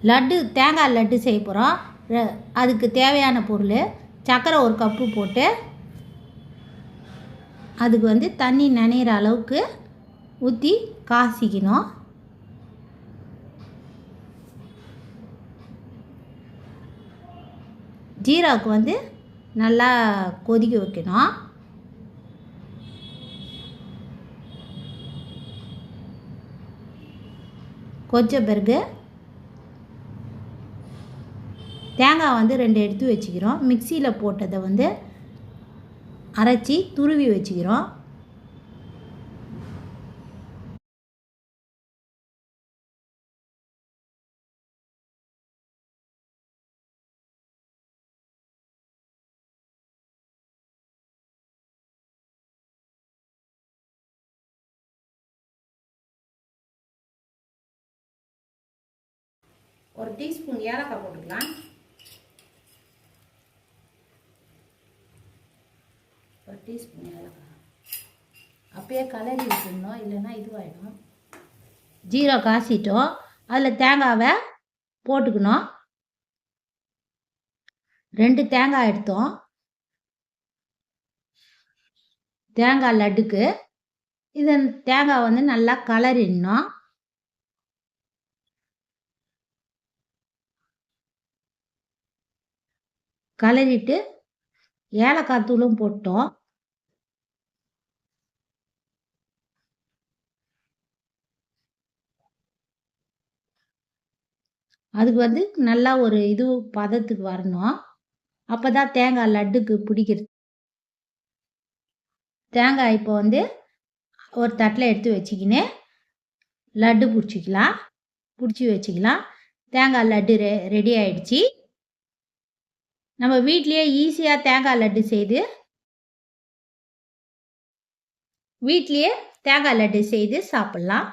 லட்டு தேங்காய் லட்டு செய்ய போகிறோம். அதுக்கு தேவையான பொருள் சர்க்கரை 1 கப்பு போட்டு அதுக்கு தண்ணி நனைகிற அளவுக்கு ஊற்றி காய்ச்சிக்கணும். ஜீராவுக்கு நல்லா கொதிக்க வைக்கணும். கொதிச்ச பிறகு தேங்காய் 2 எடுத்து வச்சுக்கிறோம். மிக்சியில் போட்டதை அரைச்சி துருவி வச்சுக்கிறோம். ஒரு டீஸ்பூன் ஏலக்காய் போட்டுக்கலாம். ஒரு டீஸ்பூன் ஏலக்காய் அப்பயே கலரி வச்சுக்கணும், இல்லைன்னா இதுவாகிடும். ஜீரா காய்ச்சிட்டோம். அதில் தேங்காவை போட்டுக்கணும். 2 தேங்காய் எடுத்தோம். தேங்காய் லட்டுக்கு இது தேங்காய் நல்லா கலரிடணும். கலரிட்டு ஏலக்காய் தூளும் போட்டோம். அதுக்கு நல்லா ஒரு இது பதத்துக்கு வரணும். அப்போ தான் தேங்காய் லட்டுக்கு பிடிக்கிறது. தேங்காய் இப்போ ஒரு தட்டில் எடுத்து வச்சுக்கின்னு லட்டு பிடிச்சி வச்சுக்கலாம். தேங்காய் லட்டு ரெடி ஆயிடுச்சு. நம்ம வீட்லேயே ஈஸியாக தேங்காய் லட்டு செய்து சாப்பிட்லாம்.